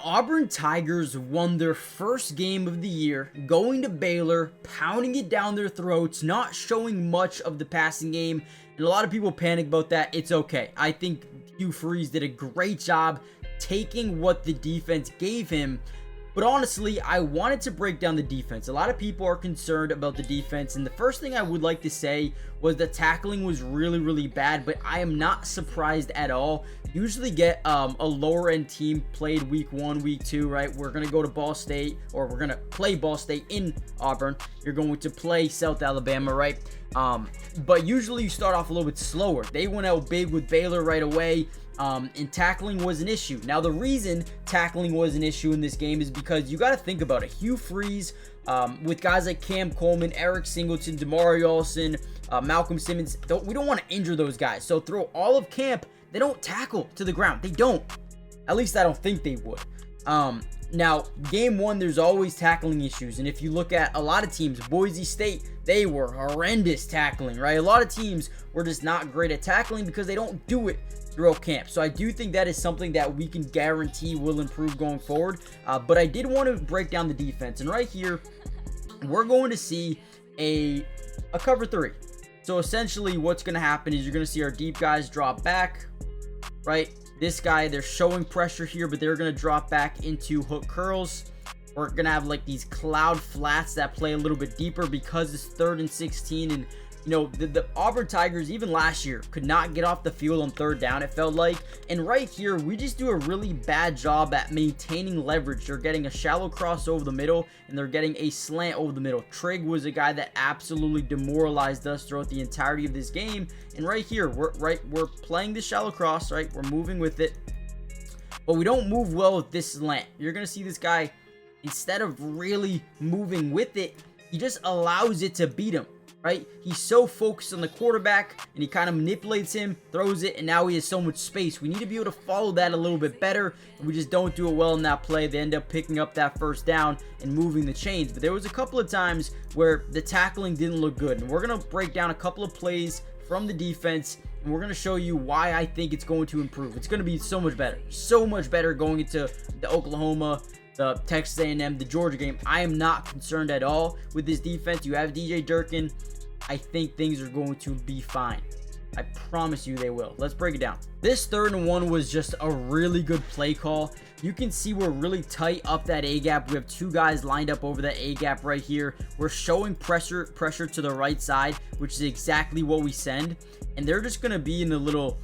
Auburn Tigers won their first game of the year, going to Baylor, pounding it down their throats, not showing much of the passing game, and a lot of people panic about that. It's okay. I think Hugh Freeze did a great job taking what the defense gave him. But honestly, I wanted to break down the defense. A lot of people are concerned about the defense, and the first thing I would like to say was the tackling was really bad, but I am not surprised at all. Usually get a lower end team played week 1, week 2, right? We're going to go to Ball State, or we're going to play Ball State in Auburn. You're going to play South Alabama, right? But usually you start off a little bit slower. They went out big with Baylor right away. And tackling was an issue. Now, the reason tackling was an issue in this game is because you got to think about it. Hugh Freeze, with guys like Cam Coleman, Eric Singleton, Damari Olson, Malcolm Simmons, we don't want to injure those guys. So through all of camp, they don't tackle to the ground. They don't. At least I don't think they would. Now, game 1, there's always tackling issues. And if you look at a lot of teams, Boise State, they were horrendous tackling, right? A lot of teams were just not great at tackling because they don't do it throughout camp. So I do think that is something that we can guarantee will improve going forward. But I did want to break down the defense. And right here, we're going to see a cover 3. So essentially what's going to happen is you're going to see our deep guys drop back, right? This guy, they're showing pressure here, but they're going to drop back into hook curls. We're going to have like these cloud flats that play a little bit deeper because it's 3rd and 16. And, you know, the Auburn Tigers, even last year, could not get off the field on 3rd down, it felt like. And right here, we just do a really bad job at maintaining leverage. They're getting a shallow cross over the middle, and they're getting a slant over the middle. Trigg was a guy that absolutely demoralized us throughout the entirety of this game. And right here, we're playing the shallow cross, right? We're moving with it. But we don't move well with this slant. You're going to see this guy, instead of really moving with it, he just allows it to beat him. Right? He's so focused on the quarterback, and he kind of manipulates him, throws it, and now he has so much space. We need to be able to follow that a little bit better, and we just don't do it well in that play. They end up picking up that 1st down and moving the chains. But there was a couple of times where the tackling didn't look good, and we're going to break down a couple of plays from the defense, and we're going to show you why I think it's going to improve. It's going to be so much better going into the Oklahoma, the Texas A&M, the Georgia game. I am not concerned at all with this defense. You have DJ Durkin. I think things are going to be fine. I promise you they will. Let's break it down. This 3rd and 1 was just a really good play call. You can see we're really tight up that A-gap. We have 2 guys lined up over that A-gap right here. We're showing pressure to the right side, which is exactly what we send. And they're just going to be in the little,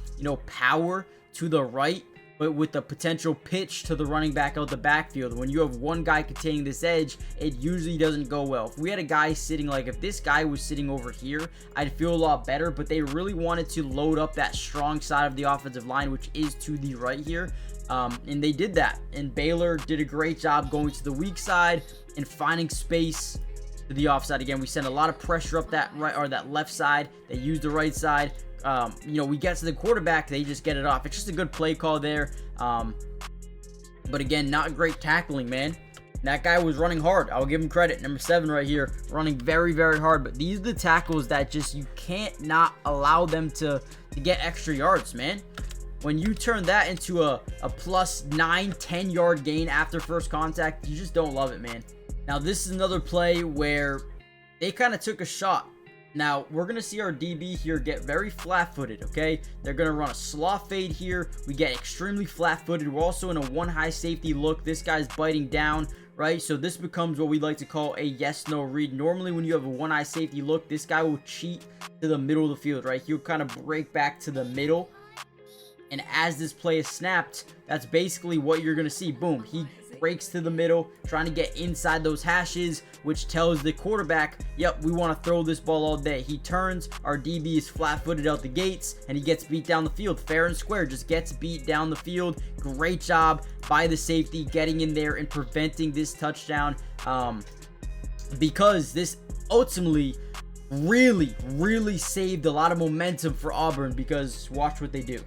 power to the right, but with the potential pitch to the running back out the backfield. When you have one guy containing this edge, it usually doesn't go well. If we had a guy sitting, like if this guy was sitting over here, I'd feel a lot better, but they really wanted to load up that strong side of the offensive line, which is to the right here. And they did that. And Baylor did a great job going to the weak side and finding space to the offside. Again, we sent a lot of pressure up that right or that left side. They used the right side. We get to the quarterback, they just get it off. It's just a good play call there. But again, not great tackling, man. That guy was running hard. I'll give him credit. Number 7 right here, running very hard. But these are the tackles that just, you can't not allow them to get extra yards, man. When you turn that into a plus 9-10 yard gain after first contact, you just don't love it, man. Now, this is another play where they kind of took a shot. Now, we're going to see our DB here get very flat-footed, okay? They're going to run a slot fade here. We get extremely flat-footed. We're also in a one high safety look. This guy's biting down, right? So this becomes what we like to call a yes-no read. Normally, when you have a one high safety look, this guy will cheat to the middle of the field, right? He'll kind of break back to the middle. And as this play is snapped, that's basically what you're going to see. Boom. He breaks to the middle, trying to get inside those hashes, which tells the quarterback, yep, we want to throw this ball all day. He turns, our DB is flat-footed out the gates, and he gets beat down the field. Fair and square, just gets beat down the field. Great job by the safety getting in there and preventing this touchdown, because this ultimately really saved a lot of momentum for Auburn, because watch what they do.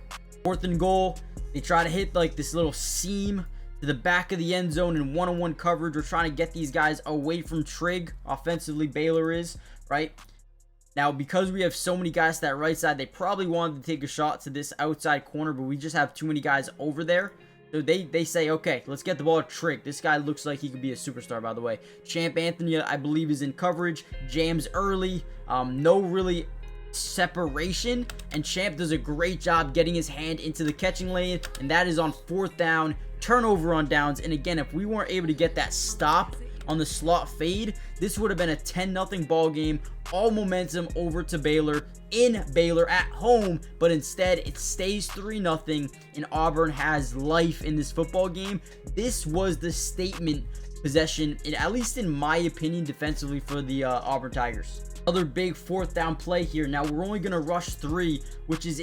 4th and goal, they try to hit like this little seam to the back of the end zone in one-on-one coverage. We're trying to get these guys away from Trigg. Offensively, Baylor is, right? Now, because we have so many guys to that right side, they probably wanted to take a shot to this outside corner, but we just have too many guys over there. they say, okay, let's get the ball to Trick. This guy looks like he could be a superstar, by the way. Champ Anthony, I believe, is in coverage. Jams early. No really separation, and Champ does a great job getting his hand into the catching lane, and that is on 4th down, turnover on downs. And again, if we weren't able to get that stop on the slot fade, this would have been a 10-0 ball game, all momentum over to Baylor, in Baylor at home, but instead it stays 3-0, and Auburn has life in this football game. This was the statement possession, at least in my opinion, defensively for the Auburn Tigers. Another big 4th down play here. Now we're only going to rush 3, which is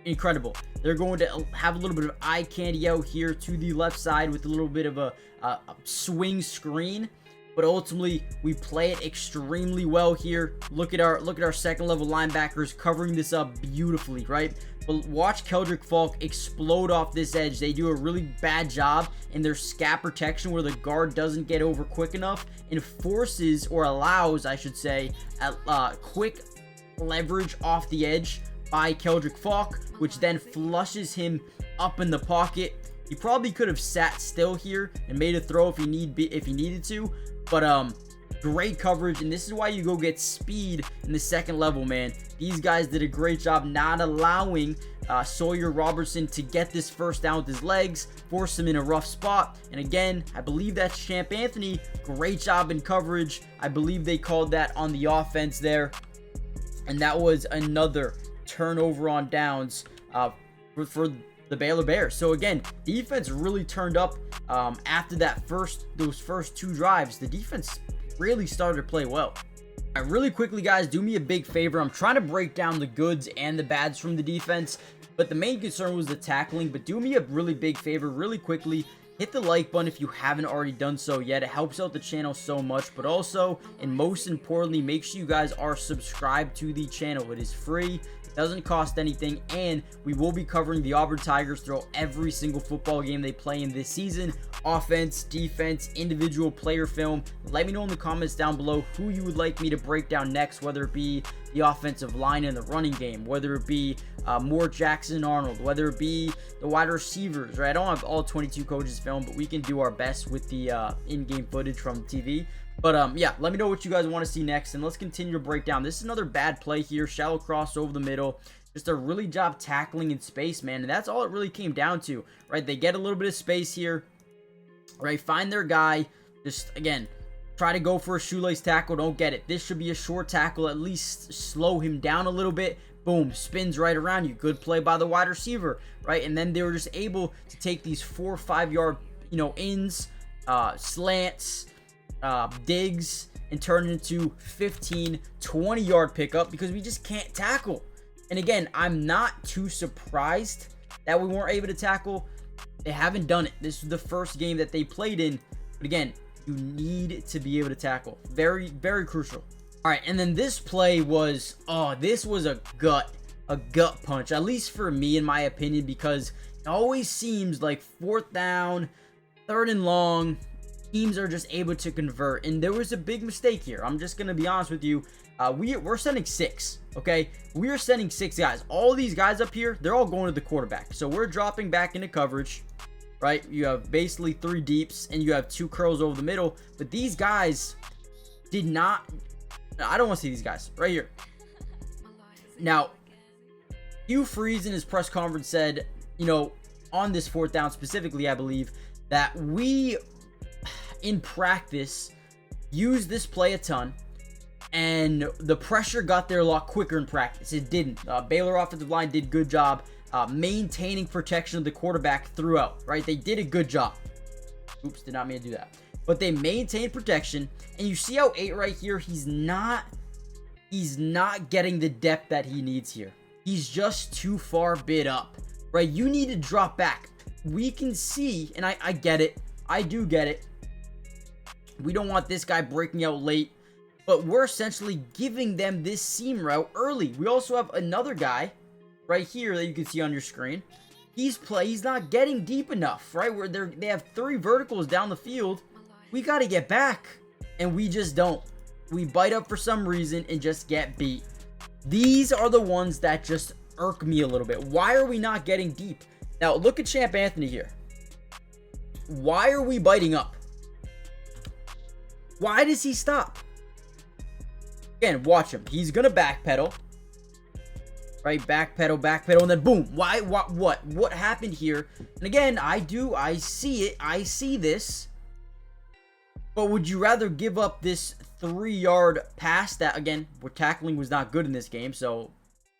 incredible. They're going to have a little bit of eye candy out here to the left side with a little bit of a swing screen, but ultimately we play it extremely well here. Look at our second level linebackers covering this up beautifully, right? But watch Keldrick Falk explode off this edge. They do a really bad job in their scat protection where the guard doesn't get over quick enough and forces, or allows, I should say, quick leverage off the edge by Keldrick Falk, which then flushes him up in the pocket. He probably could have sat still here and made a throw if he needed to, but great coverage, and this is why you go get speed in the second level, man. These guys did a great job not allowing Sawyer Robertson to get this first down with his legs, force him in a rough spot. And again, I believe that's Champ Anthony. Great job in coverage. I believe they called that on the offense there. And that was another turnover on downs for the Baylor Bears. So again, defense really turned up after those first 2 drives. The defense really started to play well. All right, really quickly, guys, do me a big favor. I'm trying to break down the goods and the bads from the defense, but the main concern was the tackling. But do me a really big favor really quickly. Hit the like button if you haven't already done so yet. It helps out the channel so much. But also, and most importantly, make sure you guys are subscribed to the channel. It is free. It doesn't cost anything, and we will be covering the Auburn Tigers throughout every single football game they play in this season. Offense, defense, individual player film. Let me know in the comments down below who you would like me to break down next, whether it be the offensive line and the running game, whether it be more Jackson Arnold, whether it be the wide receivers, right? I don't have all 22 coaches film, but we can do our best with the in-game footage from TV. But yeah, let me know what you guys want to see next, and let's continue to break down. This is another bad play here, shallow cross over the middle. Just a really job tackling in space, man, and that's all it really came down to, right? They get a little bit of space here, right? Find their guy. Just, again, try to go for a shoelace tackle. Don't get it. This should be a short tackle. At least slow him down a little bit. Boom, spins right around you. Good play by the wide receiver, right? And then they were just able to take these 4 or 5 yard, ins, slants, digs, and turn it into 15, 20 yard pickup because we just can't tackle. And again, I'm not too surprised that we weren't able to tackle. They haven't done it. This is the first game that they played in. But again, you need to be able to tackle. Very, very crucial. All right, and then this play was, this was a gut punch, at least for me, in my opinion, because it always seems like 4th down, 3rd and long, teams are just able to convert. And there was a big mistake here. I'm just going to be honest with you. We're sending 6, okay? We are sending 6 guys. All these guys up here, they're all going to the quarterback. So we're dropping back into coverage, right? You have basically 3 deeps, and you have 2 curls over the middle. But these guys did not... I don't want to see these guys. Right here. Now, Hugh Freeze in his press conference said, on this 4th down specifically, I believe, that we, in practice, use this play a ton. And the pressure got there a lot quicker in practice. It didn't. Baylor offensive line did a good job maintaining protection of the quarterback throughout, right? They did a good job. Oops, did not mean to do that. But they maintained protection. And you see how 8 right here, he's not getting the depth that he needs here. He's just too far bid up, right? You need to drop back. We can see, and I get it. I do get it. We don't want this guy breaking out late. But we're essentially giving them this seam route early. We also have another guy right here that you can see on your screen. He's not getting deep enough, right? Where they have 3 verticals down the field. We got to get back, and we just don't. We bite up for some reason and just get beat. These are the ones that just irk me a little bit. Why are we not getting deep? Now, look at Champ Anthony here. why are we biting up? Why does he stop? Again, watch him. He's gonna backpedal. Right, backpedal, and then boom. Why? What happened here? And again, I see it. I see this. But would you rather give up this 3-yard pass that, again, where tackling was not good in this game, so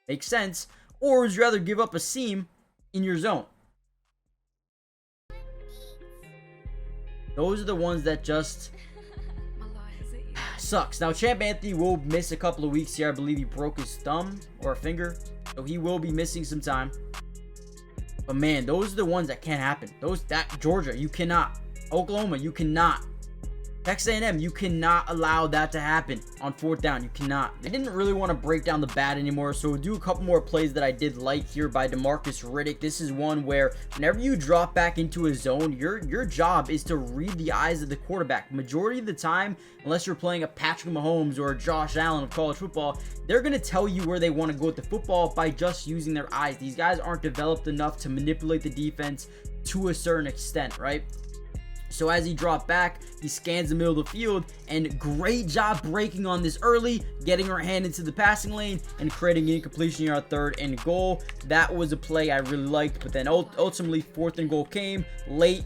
makes sense, or would you rather give up a seam in your zone? Those are the ones that just sucks. Now, Champ Anthony will miss a couple of weeks here. I believe he broke his thumb or a finger, so he will be missing some time. But man, those are the ones that can't happen. Georgia, you cannot. Oklahoma, you cannot. Texas A&M, you cannot allow that to happen on 4th down. You cannot. I didn't really want to break down the bad anymore, so we'll do a couple more plays that I did like here by DeMarcus Riddick. This is one where whenever you drop back into a zone, your job is to read the eyes of the quarterback. Majority of the time, unless you're playing a Patrick Mahomes or a Josh Allen of college football, they're going to tell you where they want to go with the football by just using their eyes. These guys aren't developed enough to manipulate the defense to a certain extent, right? So as he dropped back, he scans the middle of the field, and great job breaking on this early, getting our hand into the passing lane, and creating an incompletion here on 3rd and goal. That was a play I really liked, but then ultimately 4th and goal came late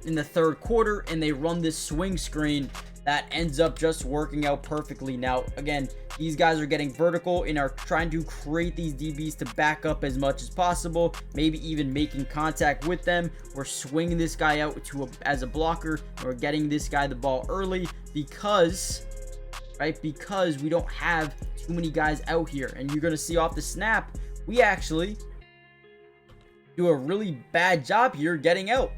in the 3rd quarter, and they run this swing screen that ends up just working out perfectly. Now, again, these guys are getting vertical and are trying to create these DBs to back up as much as possible, maybe even making contact with them. We're swinging this guy out as a blocker, and we're getting this guy the ball early because we don't have too many guys out here. And you're going to see off the snap, we actually do a really bad job here getting out.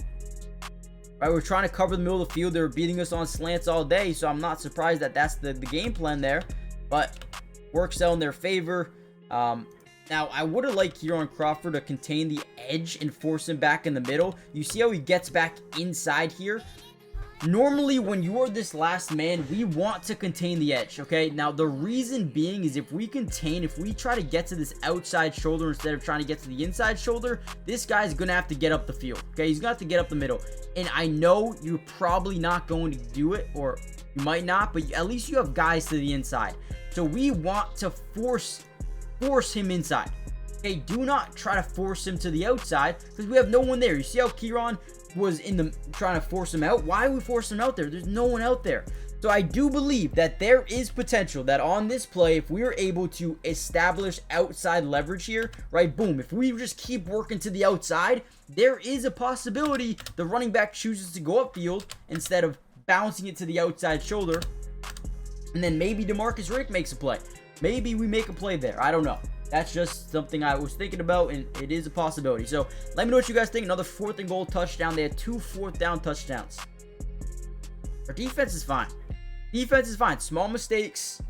Right, we're trying to cover the middle of the field. They were beating us on slants all day, so I'm not surprised that that's the game plan there. But works out in their favor. Now, I would have liked here on Crawford to contain the edge and force him back in the middle. You see how he gets back inside here? Normally, when you are this last man, we want to contain the edge, okay? Now, the reason being is if we try to get to this outside shoulder instead of trying to get to the inside shoulder, this guy's going to have to get up the field, okay? He's going to have to get up the middle. And I know you're probably not going to do it, or you might not, but at least you have guys to the inside. So we want to force him inside. Okay, do not try to force him to the outside because we have no one there. You see how Kieran was trying to force him out? Why are we forcing him out there? There's no one out there. So I do believe that there is potential that on this play, if we are able to establish outside leverage here, right, boom, if we just keep working to the outside, there is a possibility the running back chooses to go upfield instead of bouncing it to the outside shoulder. And then maybe DeMarcus Riddick makes a play. Maybe we make a play there. I don't know. That's just something I was thinking about, and it is a possibility. So let me know what you guys think. Another 4th and goal touchdown. They had 2 4th down touchdowns. Our defense is fine. Defense is fine. Small mistakes,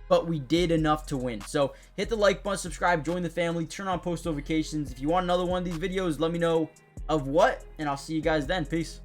but we did enough to win. So hit the like button, subscribe, join the family, turn on post notifications. If you want another one of these videos, let me know of what, and I'll see you guys then. Peace.